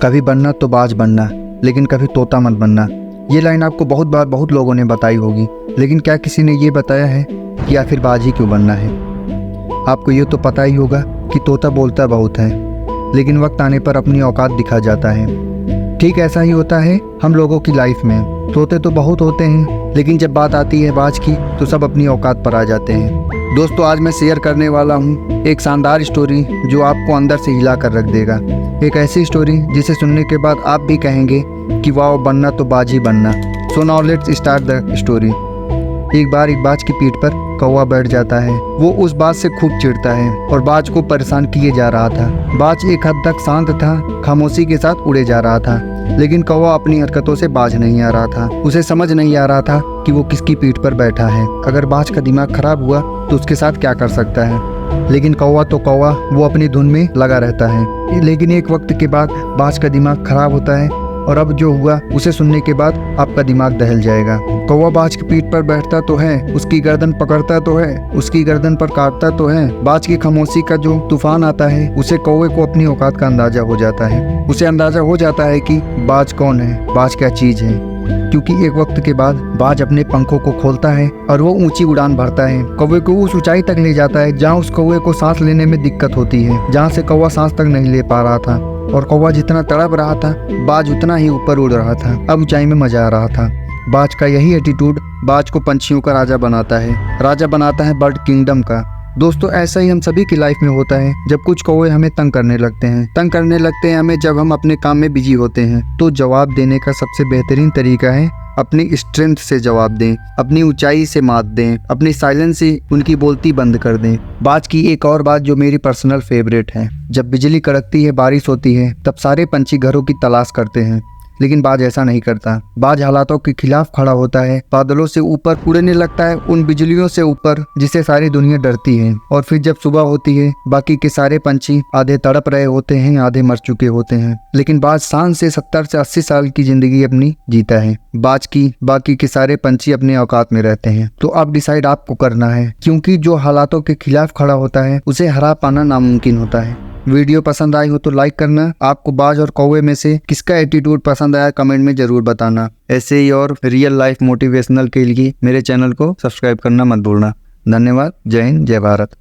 कभी बनना तो बाज बनना, लेकिन कभी तोता मत बनना। ये लाइन आपको बहुत बार बहुत लोगों ने बताई होगी, लेकिन क्या किसी ने ये बताया है कि आखिर बाज ही क्यों बनना है। आपको ये तो पता ही होगा कि तोता बोलता बहुत है, लेकिन वक्त आने पर अपनी औकात दिखा जाता है। ठीक ऐसा ही होता है हम लोगों की लाइफ में। तोते तो बहुत होते हैं, लेकिन जब बात आती है बाज की तो सब अपनी औकात पर आ जाते हैं। दोस्तों, आज मैं शेयर करने वाला हूँ एक शानदार स्टोरी जो आपको अंदर से हिला कर रख देगा। एक ऐसी स्टोरी जिसे सुनने के बाद आप भी कहेंगे कि वाह, बनना तो बाज ही बनना। So now let's start the story. एक बार एक बाज की पीठ पर कौवा बैठ जाता है। वो उस बाज से खूब चिढ़ता है और बाज को परेशान किए जा रहा था। बाज एक हद तक शांत था, खामोशी के साथ उड़े जा रहा था, लेकिन कौवा अपनी हरकतों से बाज नहीं आ रहा था। उसे समझ नहीं आ रहा था कि वो किसकी पीठ पर बैठा है। अगर बाज का दिमाग खराब हुआ तो उसके साथ क्या कर सकता है, लेकिन कौवा तो कौवा, वो अपनी धुन में लगा रहता है। लेकिन एक वक्त के बाद बाज का दिमाग खराब होता है और अब जो हुआ उसे सुनने के बाद आपका दिमाग दहल जाएगा। कौवा बाज की पीठ पर बैठता तो है, उसकी गर्दन पकड़ता तो है, उसकी गर्दन पर काटता तो है। बाज की खामोशी का जो तूफान आता है उसे कौवे को अपनी औकात का अंदाजा हो जाता है। उसे अंदाजा हो जाता है कि बाज कौन है, बाज क्या चीज है। क्योंकि एक वक्त के बाद बाज अपने पंखों को खोलता है और वो ऊंची उड़ान भरता है। कौवे को उस ऊंचाई तक ले जाता है जहाँ उस कौवे को सांस लेने में दिक्कत होती है, जहाँ से कौवा सांस तक नहीं ले पा रहा था। और कौवा जितना तड़प रहा था, बाज उतना ही ऊपर उड़ रहा था। अब ऊंचाई में मजा आ रहा था। बाज का यही एटीट्यूड बाज को पंछियों का राजा बनाता है बर्ड किंगडम का। दोस्तों, ऐसा ही हम सभी की लाइफ में होता है। जब कुछ कौवे हमें तंग करने लगते हैं हमें जब हम अपने काम में बिजी होते हैं, तो जवाब देने का सबसे बेहतरीन तरीका है अपनी स्ट्रेंथ से जवाब दें, अपनी ऊंचाई से मात दें, अपनी साइलेंस से उनकी बोलती बंद कर दें। बाज की एक और बात जो मेरी पर्सनल फेवरेट है, जब बिजली कड़कती है, बारिश होती है, तब सारे पंछी घरों की तलाश करते हैं, लेकिन बाज ऐसा नहीं करता। बाज हालातों के खिलाफ खड़ा होता है, बादलों से ऊपर उड़ने लगता है, उन बिजलियों से ऊपर जिसे सारी दुनिया डरती है। और फिर जब सुबह होती है, बाकी के सारे पंछी आधे तड़प रहे होते हैं, आधे मर चुके होते हैं, लेकिन बाज शान से 70 से 80 साल की जिंदगी अपनी जीता है। बाज की बाकी के सारे पंछी अपने औकात में रहते हैं। तो अब डिसाइड आपको करना है, क्योंकि जो हालातों के खिलाफ खड़ा होता है उसे हरा पाना नामुमकिन होता है। वीडियो पसंद आई हो तो लाइक करना। आपको बाज और कौवे में से किसका एटीट्यूड पसंद आया कमेंट में जरूर बताना। ऐसे ही और रियल लाइफ मोटिवेशनल के लिए मेरे चैनल को सब्सक्राइब करना मत भूलना। धन्यवाद। जय हिंद, जय भारत।